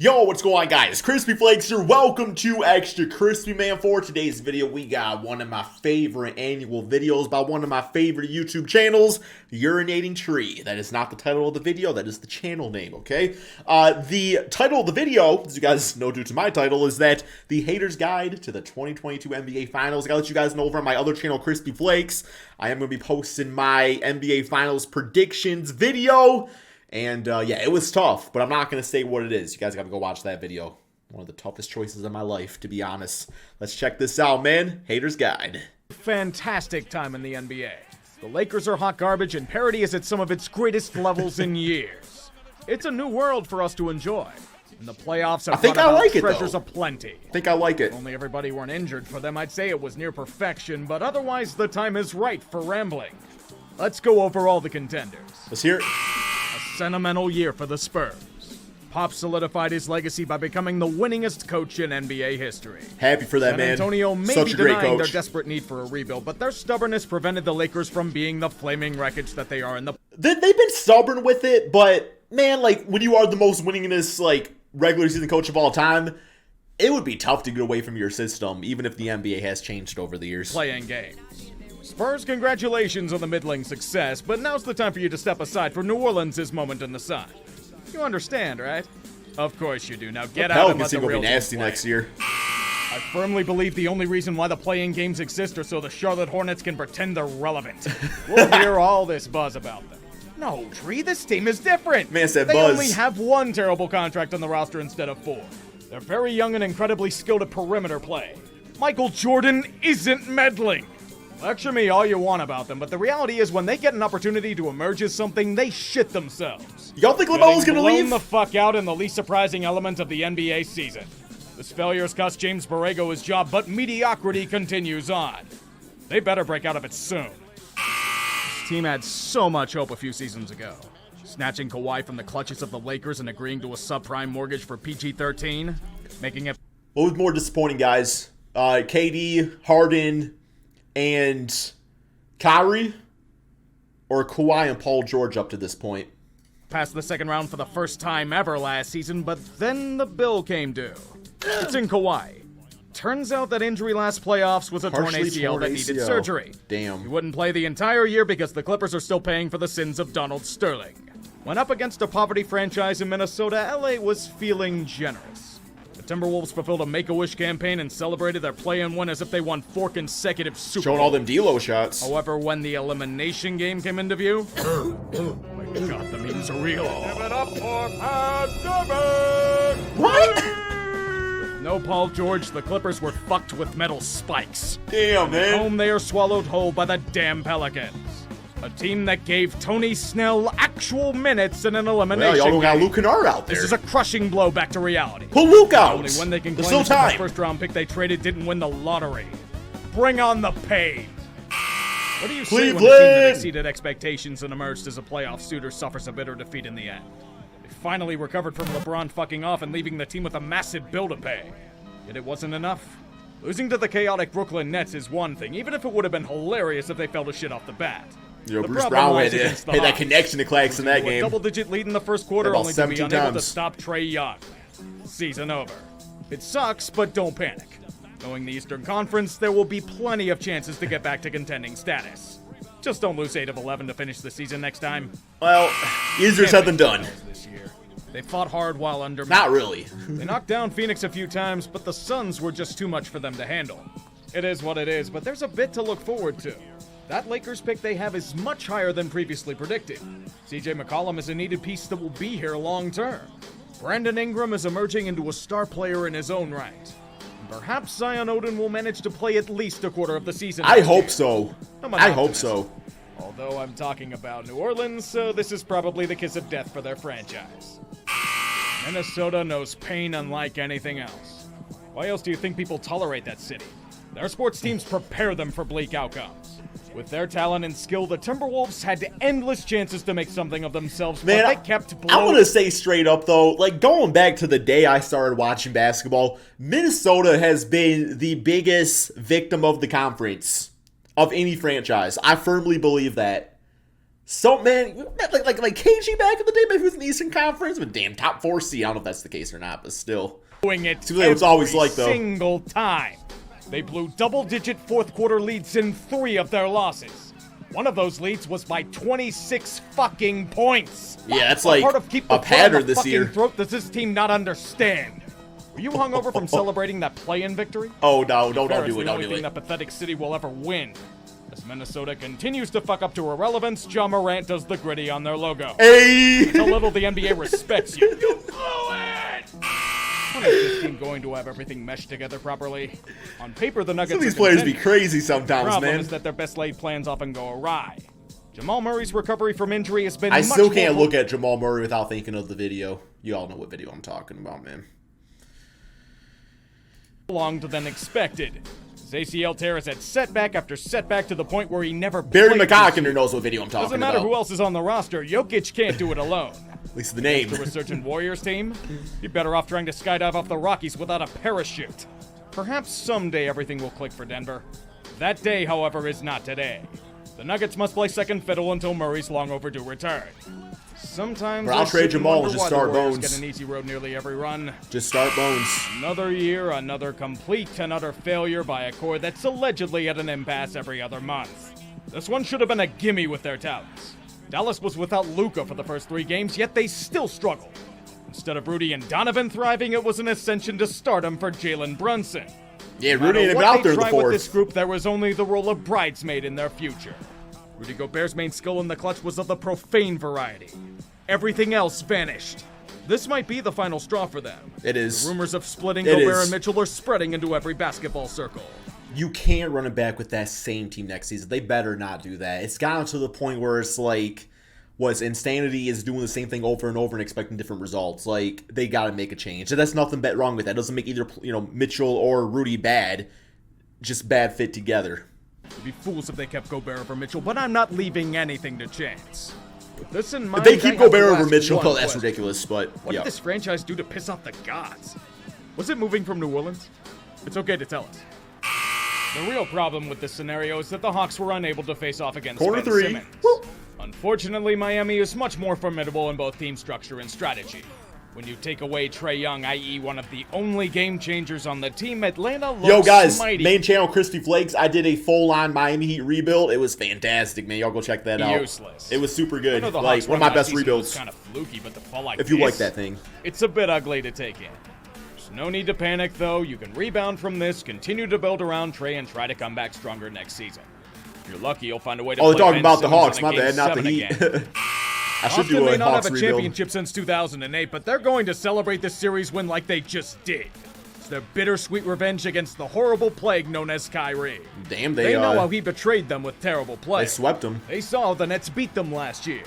Yo, what's going on, guys? Crispy Flakes here. Welcome to Extra Crispy, man. For today's video, we got one of my favorite annual videos by one of my favorite YouTube channels, Urinating Tree. That is not the title of the video. That is the channel name, okay? The title of the video, as you guys know due to my title, is that the Haters Guide to the 2022 NBA Finals. I gotta let you guys know over on my other channel, Crispy Flakes, I am going to be posting my NBA Finals predictions video. And yeah, it was tough, but I'm not going to say what it is. You guys got to go watch that video. One of the toughest choices of my life, to be honest. Let's check this out, man. Haters Guide. Fantastic time in the NBA. The Lakers are hot garbage and parity is at some of its greatest levels in years. It's a new world for us to enjoy. And the playoffs have brought about treasures aplenty. I think I like it. If only everybody weren't injured for them, I'd say it was near perfection, but otherwise the time is right for rambling. Let's go over all the contenders. Let's hear it. Sentimental year for the Spurs. Pop solidified his legacy by becoming the winningest coach in NBA history. Happy for that, man. San Antonio may Such be a great denying coach. their desperate need for a rebuild, but their stubbornness prevented the Lakers from being the flaming wreckage that they are in the... They've been stubborn with it, but, man, like, when you are the most winningest, like, regular season coach of all time, it would be tough to get away from your system, even if the NBA has changed over the years. Playing games. Spurs, congratulations on the middling success, but now's the time for you to step aside for New Orleans' moment in the sun. You understand, right? Of course you do. Now get out and let the real team nasty play. next year. I firmly believe the only reason why the play-in games exist are so the Charlotte Hornets can pretend they're relevant. We'll hear all this buzz about them. No, Tree, this team is different. Man said they buzz. only have one terrible contract on the roster instead of four. They're very young and incredibly skilled at perimeter play. Michael Jordan isn't meddling. Lecture me all you want about them, but the reality is when they get an opportunity to emerge as something, they shit themselves. Y'all think LaMelo's gonna leave? Blown the fuck out in the least surprising element of the NBA season. This failure's cost James Borrego his job, but mediocrity continues on. They better break out of it soon. This team had so much hope a few seasons ago. Snatching Kawhi from the clutches of the Lakers and agreeing to a subprime mortgage for PG-13, making it... What was more disappointing, guys? KD, Harden, and Kyrie, or Kawhi and Paul George up to this point? Past the second round for the first time ever last season, but then the bill came due. It's in Kawhi. Turns out that injury last playoffs was a torn ACL that needed surgery. Damn. He wouldn't play the entire year because the Clippers are still paying for the sins of Donald Sterling. When up against a poverty franchise in Minnesota, LA was feeling generous. The Timberwolves fulfilled a Make-A-Wish campaign and celebrated their play-in win as if they won 4 consecutive Super Bowls. Showing all them D-Lo shots. However, when the elimination game came into view... oh my god, the memes are real. Give it up for Pat David! What? With no Paul George, the Clippers were fucked with metal spikes. Damn, man. At home, they are swallowed whole by the damn Pelicans. A team that gave Tony Snell actual minutes in an elimination Well, y'all don't got game. Luke Kennard out there. This is a crushing blow back to reality. Pull Luke out. Only when they can There's claim still that the time. first-round pick they traded didn't win the lottery. Bring on the pain. What do you say when the team that exceeded expectations and emerged as a playoff suitor suffers a bitter defeat in the end? They finally recovered from LeBron fucking off and leaving the team with a massive bill to pay. Yet it wasn't enough. Losing to the chaotic Brooklyn Nets is one thing, even if it would have been hilarious if they fell to shit off the bat. Yo, The Bruce problem Brown lies had against the that Hawks. connection to Clax in that A game. double-digit lead in the first quarter, About only to be 17 unable to times. stop Trae Young. Season over. It sucks, but don't panic. Knowing the Eastern Conference, there will be plenty of chances to get back to contending status. Just don't lose 8 of 11 to finish the season next time. Well, easier said than done. This year. They fought hard while under... Not really. They knocked down Phoenix a few times, but the Suns were just too much for them to handle. It is what it is, but there's a bit to look forward to. That Lakers pick they have is much higher than previously predicted. CJ McCollum is a needed piece that will be here long term. Brandon Ingram is emerging into a star player in his own right. And perhaps Zion Oden will manage to play at least a quarter of the season. I hope so. I'm an I hope optimist. so. Although I'm talking about New Orleans, so this is probably the kiss of death for their franchise. Minnesota knows pain unlike anything else. Why else do you think people tolerate that city? Their sports teams prepare them for bleak outcomes. With their talent and skill, the Timberwolves had endless chances to make something of themselves, Man, but they kept blowing. I'm going to say straight up, though, like, going back to the day I started watching basketball, Minnesota has been the biggest victim of the conference of any franchise. I firmly believe that. So, man, like KG back in the day, maybe he was in the Eastern Conference, but damn, top 4 seed. I don't know if that's the case or not, but still. Doing it seems like it's always like, though. Single time. They blew double-digit fourth-quarter leads in 3 of their losses. One of those leads was by 26 fucking points. Yeah, that's like part of keep a pattern this year. Throat does this team not understand? Were you hungover from celebrating that play-in victory? Oh, no, don't do it, The don't only do thing it. that pathetic city will ever win. As Minnesota continues to fuck up to irrelevance, Ja Morant does the gritty on their logo. Hey! How little the NBA respects you. You blew it! When is this team going to have everything meshed together properly? On paper, the Nuggets Some of these players be crazy The sometimes, problem man. is that their best laid plans often go awry. Jamal Murray's recovery from injury has been I much still can't more look at Jamal Murray without thinking of the video. You all know what video I'm talking about, man. prolonged than expected. His ACL tear has had setback after setback to the point where he never Barry played this McCockiner year. knows what video I'm talking Doesn't matter about. who else is on the roster, Jokic can't do it alone. At least the name. The resurgent Warriors team, you're better off trying to skydive off the Rockies without a parachute. Perhaps someday everything will click for Denver. That day, however, is not today. The Nuggets must play second fiddle until Murray's long overdue return. Sometimes I'll trade Jamal and just start Warriors Bones. get an easy road nearly every run. Just start Bones. Another year, another complete and utter failure by a core that's allegedly at an impasse every other month. This one should have been a gimme with their talents. Dallas was without Luka for the first 3 games, yet they still struggled. Instead of Rudy and Donovan thriving, it was an ascension to stardom for Jalen Brunson. Yeah, No Rudy ain't matter even what out they there in the tried with this fourth. group, there was only the role of bridesmaid in their future. Rudy Gobert's main skill in the clutch was of the profane variety. Everything else vanished. This might be the final straw for them. It is. The rumors of splitting It Gobert is. and Mitchell are spreading into every basketball circle. You can't run it back with that same team next season. They better not do that. It's gotten to the point where it's like, Insanity is doing the same thing over and over and expecting different results. Like, they got to make a change. And that's nothing wrong with that. It doesn't make either, Mitchell or Rudy bad. Just bad fit together. They'd be fools if they kept Gobert over Mitchell, but I'm not leaving anything to chance. With this in mind, If they keep I have to Gobert over ask Mitchell, one oh, that's question. ridiculous. But, What yeah. did this franchise do to piss off the gods? Was it moving from New Orleans? It's okay to tell us. The real problem with this scenario is that the Hawks were unable to face off against Corner Ben 3. Simmons. Woo. Unfortunately, Miami is much more formidable in both team structure and strategy. When you take away Trae Young, i.e. one of the only game changers on the team, Atlanta looks Yo, guys, mighty. main channel, Crispy Flakes. I did a full-on Miami Heat rebuild. It was fantastic, man. Y'all go check that out. Useless. It was super I good. know the Like, Hawks one of run my last best season rebuilds. was kind of fluky, but to fall like If you like this, that thing. It's a bit ugly to take in. There's no need to panic, though. You can rebound from this, continue to build around Trae, and try to come back stronger next season. If you're lucky, you'll find a way to Oh, play they're talking Ben about the Simmons Hawks. in a My Game bad, not the 7 Heat. again. I should do Austin may a not Hawks have a rebuild. championship since 2008, but they're going to celebrate this series win like they just did. It's their bittersweet revenge against the horrible plague known as Kyrie. Damn, They know how he betrayed them with terrible play. they swept them. They saw the Nets beat them last year.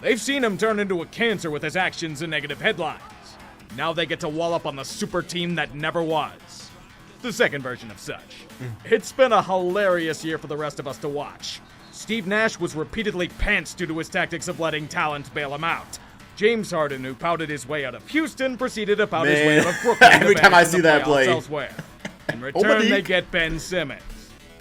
They've seen him turn into a cancer with his actions and negative headlines. Now they get to wall up on the super team that never was. The second version of such. It's been a hilarious year for the rest of us to watch. Steve Nash was repeatedly pantsed due to his tactics of letting talent bail him out. James Harden, who pouted his way out of Houston, proceeded to pout his way Man. out of Brooklyn. Every to time I vanish in see the that playoffs play. Elsewhere. In return, they Malik. get Ben Simmons,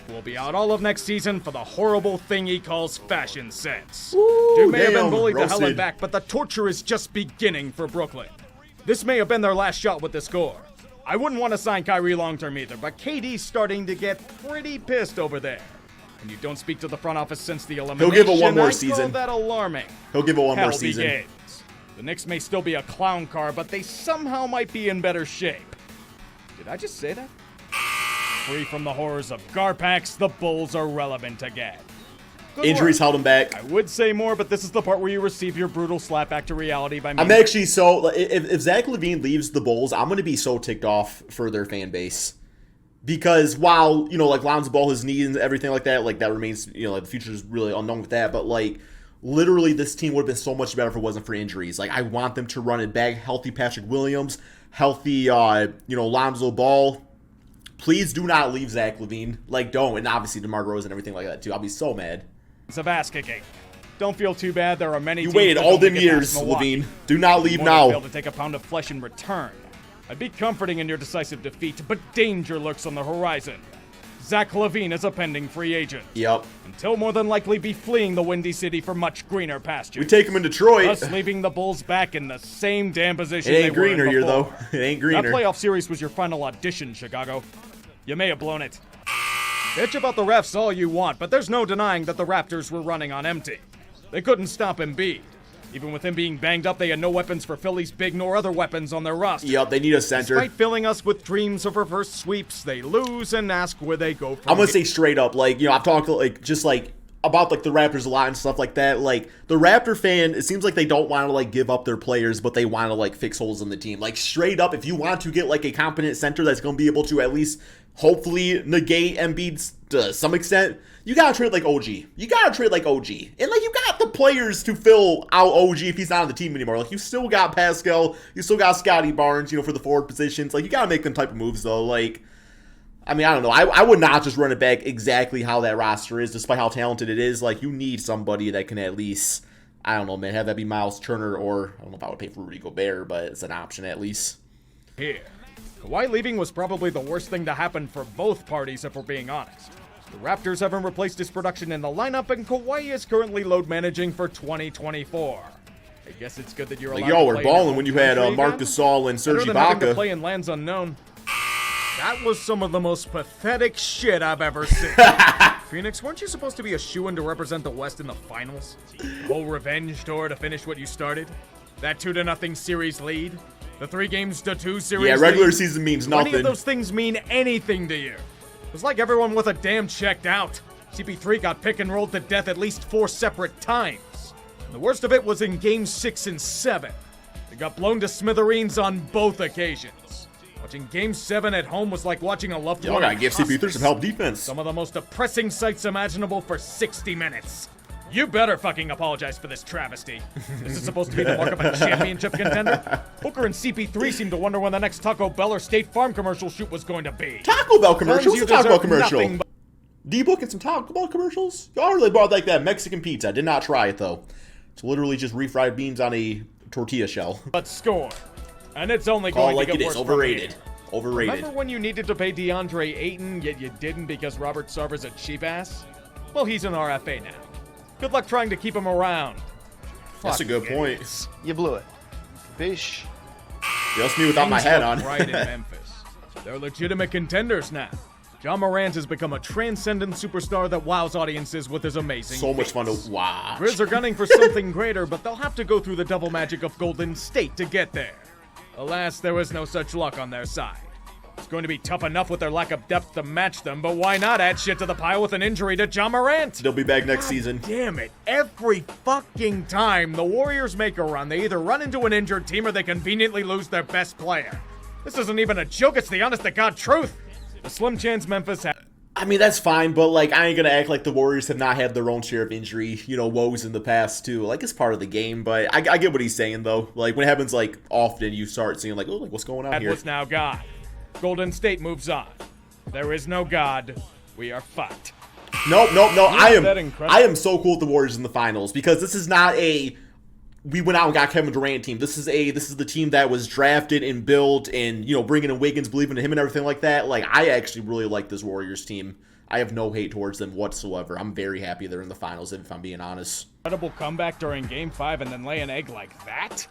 who will be out all of next season for the horrible thing he calls fashion sense. Dude may have been damn, bullied to hell and roasted. back, but the torture is just beginning for Brooklyn. This may have been their last shot with this core. I wouldn't want to sign Kyrie long-term either, but KD's starting to get pretty pissed over there. And you don't speak to the front office since the elimination. give it one more I season. call that alarming. He'll give it one more Hell season. begins. The Knicks may still be a clown car, but they somehow might be in better shape. Did I just say that? Free from the horrors of Garpax, the Bulls are relevant again. Good Injuries work. held him back. I would say more, but this is the part where you receive your brutal slap back to reality by me. I'm actually so if Zach LaVine leaves the Bulls, I'm gonna be so ticked off for their fan base. Because while, like Lonzo Ball, his knee and everything like that remains, like the future is really unknown with that. But like literally this team would have been so much better if it wasn't for injuries. Like I want them to run it back, healthy Patrick Williams, healthy Lonzo Ball. Please do not leave Zach LaVine. Like don't. And obviously DeMar DeRozan and everything like that too. I'll be so mad. It's a ass kicking. Don't feel too bad. There are many You teams waited that all don't them make it past years, Milwaukee. LaVine. Do not leave More than now. fail to take a pound of flesh in return. I'd be comforting in your decisive defeat, but danger lurks on the horizon. Zach LaVine is a pending free agent. Yep. And he'll more than likely be fleeing the Windy City for much greener pastures. We take him in Detroit. Thus leaving the Bulls back in the same damn position It they ain't were in greener here, before. though. It ain't greener. That playoff series was your final audition, Chicago. You may have blown it. Bitch about the refs all you want, but there's no denying that the Raptors were running on empty. They couldn't stop Embiid. Even with him being banged up, they had no weapons for Philly's big nor other weapons on their roster. Yep, they need a center. Despite filling us with dreams of reverse sweeps, they lose and ask where they go from I'm gonna here. say straight up, like, you know, I've talked like just like about like the Raptors a lot and stuff like that. Like the Raptor fan, it seems like they don't want to like give up their players, but they want to like fix holes in the team. Like straight up, if you want to get like a competent center that's gonna be able to at least hopefully negate Embiid to some extent, you gotta trade like OG. You gotta trade like OG. And like you got the players to fill out OG if he's not on the team anymore. Like you still got Pascal, you still got Scotty Barnes, you know, for the forward positions. Like you gotta make them type of moves though. Like, I mean, I don't know. I would not just run it back exactly how that roster is, despite how talented it is. Like you need somebody that can at least, I don't know, man, have that be Miles Turner, or I don't know if I would pay for Rudy Gobert, but it's an option at least. Here. Kawhi leaving was probably the worst thing to happen for both parties, if we're being honest. The Raptors haven't replaced his production in the lineup, and Kawhi is currently load managing for 2024. I guess it's good that you're allowed Like y'all to were play balling when you had Marc again. Gasol and Serge Better than having to Ibaka. play in lands unknown. That was some of the most pathetic shit I've ever seen. Phoenix, weren't you supposed to be a shoo-in to represent the West in the finals? The whole revenge tour to finish what you started? That 2-0 series lead? The 3-2 series Yeah, regular lead? season means Do any nothing. of those things mean anything to you? It's like everyone with a damn checked out. CP3 got pick and rolled to death at least 4 separate times. And the worst of it was in games 6 and 7. They got blown to smithereens on both occasions. Watching game 7 at home was like watching a loved Y'all one. gotta in give CP3 hospice. some help defense. Some of the most depressing sights imaginable for 60 minutes. You better fucking apologize for this travesty. This is supposed to be the mark of a championship contender? Hooker and CP3 seem to wonder when the next Taco Bell or State Farm commercial shoot was going to be. Taco Bell commercial? Turns What's you a Taco Bell deserve commercial? nothing but- D-Book and some Taco Bell commercials? Y'all really bought like that Mexican pizza. I did not try it though. It's literally just refried beans on a tortilla shell. But score. And it's only Call going it like to it get is. worse from Overrated. here. Overrated. Remember when you needed to pay DeAndre Ayton, yet you didn't because Robert Sarver's a cheap ass? Well, he's an RFA now. Good luck trying to keep him around. That's a good point. Idiots. You blew it. Fish. Just me without my Things hat look on. Right in Memphis. They're legitimate contenders now. John Morant has become a transcendent superstar that wows audiences with his amazing So much fun feats. to watch. Grizz are gunning for something greater, but they'll have to go through the double magic of Golden State to get there. Alas, there was no such luck on their side. It's going to be tough enough with their lack of depth to match them, but why not add shit to the pile with an injury to John Morant? They'll be back next season. Damn it, every fucking time the Warriors make a run, they either run into an injured team or they conveniently lose their best player. This isn't even a joke, it's the honest-to-God truth. The slim chance Memphis had. I mean, that's fine, but like, I ain't gonna act like the Warriors have not had their own share of injury, you know, woes in the past too. Like, it's part of the game, but I get what he's saying though. Like, when it happens like often, you start seeing like, oh, like what's going on That here? was now God. Golden State moves on. There is no God. We are fucked. Nope. that incredible? I am so cool with the Warriors in the finals because this is not a we went out and got Kevin Durant team. This is the team that was drafted and built and, you know, bringing in Wiggins, believing in him and everything like that. Like, I actually really like this Warriors team. I have no hate towards them whatsoever. I'm very happy they're in the finals, if I'm being honest. Incredible comeback during Game 5 and then lay an egg like that?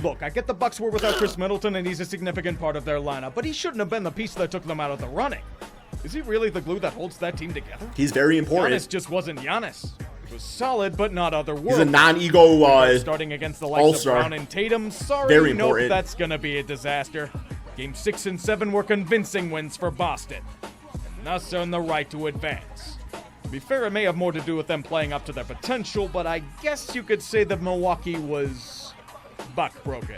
Look, I get the Bucks were without Chris Middleton and he's a significant part of their lineup, but he shouldn't have been the piece that took them out of the running. Is he really the glue that holds that team together? He's very important. Giannis just wasn't Giannis. He was solid, but not otherworldly. He's a non-ego Starting against the likes all-star. of Brown and Tatum, sorry, Very nope, important. that's gonna be a disaster. Game 6 and 7 were convincing wins for Boston, and thus earned the right to advance. To be fair, it may have more to do with them playing up to their potential, but I guess you could say that Milwaukee was buck-broken.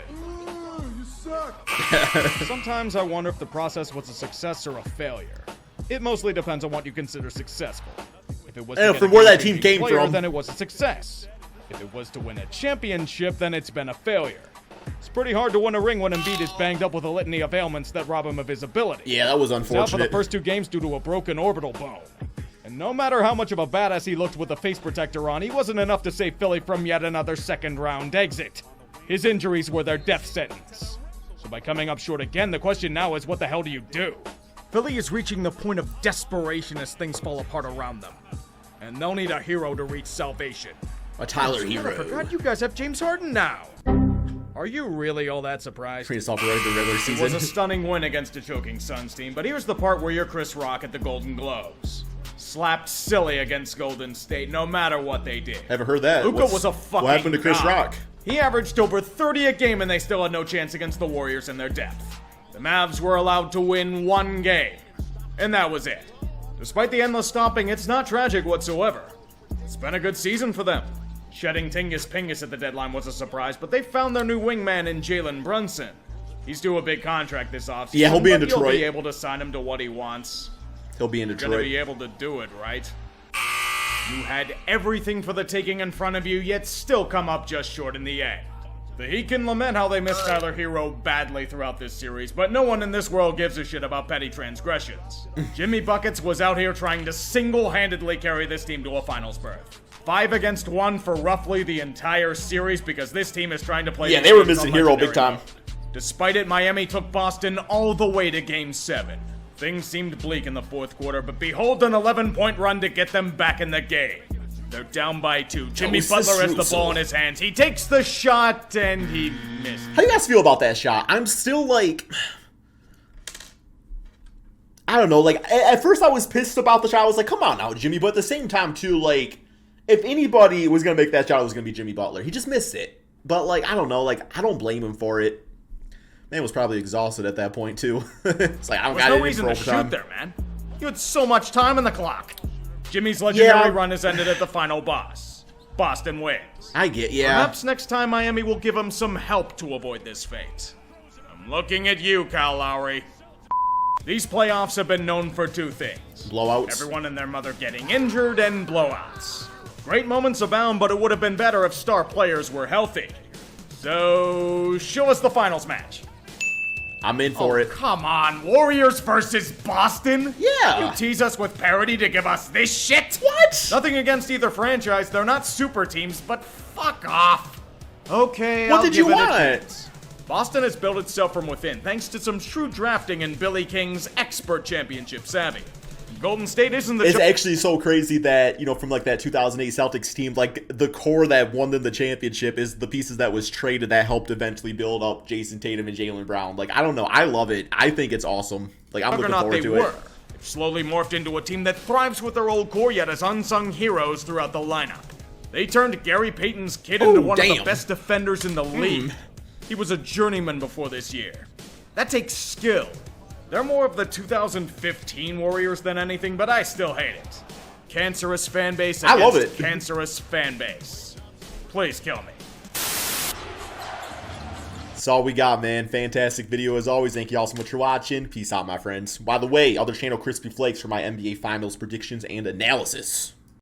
Sometimes I wonder if the process was a success or a failure. It mostly depends on what you consider successful. If it was to And get from a where that MVP team came player, from. then it was a success. If it was to win a championship, then it's been a failure. It's pretty hard to win a ring when Embiid is banged up with a litany of ailments that rob him of his ability. Yeah, that was He's out for the unfortunate. first 2 games due to a broken orbital bone. And no matter how much of a badass he looked with a face protector on, he wasn't enough to save Philly from yet another second-round exit. His injuries were their death sentence. So by coming up short again, the question now is what the hell do you do? Philly is reaching the point of desperation as things fall apart around them. And they'll need a hero to reach salvation. A Tyler hero. I forgot you guys have James Harden now. Are you really all that surprised? Pretty soft right the regular It season. was a stunning win against a choking Suns team, but here's the part where you're Chris Rock at the Golden Globes. Slapped silly against Golden State, no matter what they did. Haven't heard that. Luka was a fucking What happened to Chris god. Rock? He averaged over 30 a game and they still had no chance against the Warriors in their depth. The Mavs were allowed to win one game, and that was it. Despite the endless stopping, it's not tragic whatsoever. It's been a good season for them. Shedding Tingus Pingus at the deadline was a surprise, but they found their new wingman in Jalen Brunson. He's due a big contract this offseason. Yeah, he'll be in but Detroit. You'll be able to sign him to what he wants. He'll be in You're gonna Detroit. be able to do it, right? You had everything for the taking in front of you, yet still come up just short in the end. The Heat can lament how they missed Tyler Hero badly throughout this series, but no one in this world gives a shit about petty transgressions. Jimmy Buckets was out here trying to single-handedly carry this team to a finals berth. 5 against 1 for roughly the entire series because this team is trying to play. Yeah, the they were games on missing Hero big legendary time. mode. Despite it, Miami took Boston all the way to Game 7. Things seemed bleak in the fourth quarter, but behold an 11-point run to get them back in the game. They're down by 2. Jimmy Butler has the ball in his hands. He takes the shot and he missed. How do you guys feel about that shot? I'm still like, I don't know. Like at first I was pissed about the shot. I was like, come on now, Jimmy. But at the same time too, like if anybody was gonna make that shot, it was gonna be Jimmy Butler. He just missed it. But like I don't know. Like I don't blame him for it. Man was probably exhausted at that point too. It's like I don't got There's no anything reason for to overtime. shoot there, man. You had so much time on the clock. Jimmy's legendary Yeah. run has ended at the final boss. Boston wins. I get, yeah. Perhaps next time Miami will give him some help to avoid this fate. I'm looking at you, Kyle Lowry. These playoffs have been known for 2 things. Blowouts. Everyone and their mother getting injured and blowouts. Great moments abound, but it would have been better if star players were healthy. So, show us the finals match. I'm in for it. Come on, Warriors versus Boston? Yeah. You tease us with parity to give us this shit? What? Nothing against either franchise, they're not super teams, but fuck off. Okay, What I'll did give you it a want? chance. Boston has built itself from within thanks to some shrewd drafting and Billy King's expert championship savvy. Golden State isn't the It's actually so crazy that, you know, from like that 2008 Celtics team, like the core that won them the championship is the pieces that was traded that helped eventually build up Jason Tatum and Jaylen Brown. Like, I don't know. I love it. I think it's awesome. Like, I'm looking forward to it. They've slowly morphed into a team that thrives with their old core yet as unsung heroes throughout the lineup. They turned Gary Payton's kid into one of the best defenders in the league. He was a journeyman before this year. That takes skill. They're more of the 2015 Warriors than anything, but I still hate it. Cancerous fan base against I love it. cancerous fan base. Please kill me. That's all we got, man. Fantastic video as always. Thank you all so much for watching. Peace out, my friends. By the way, other channel Crispy Flakes for my NBA Finals predictions and analysis.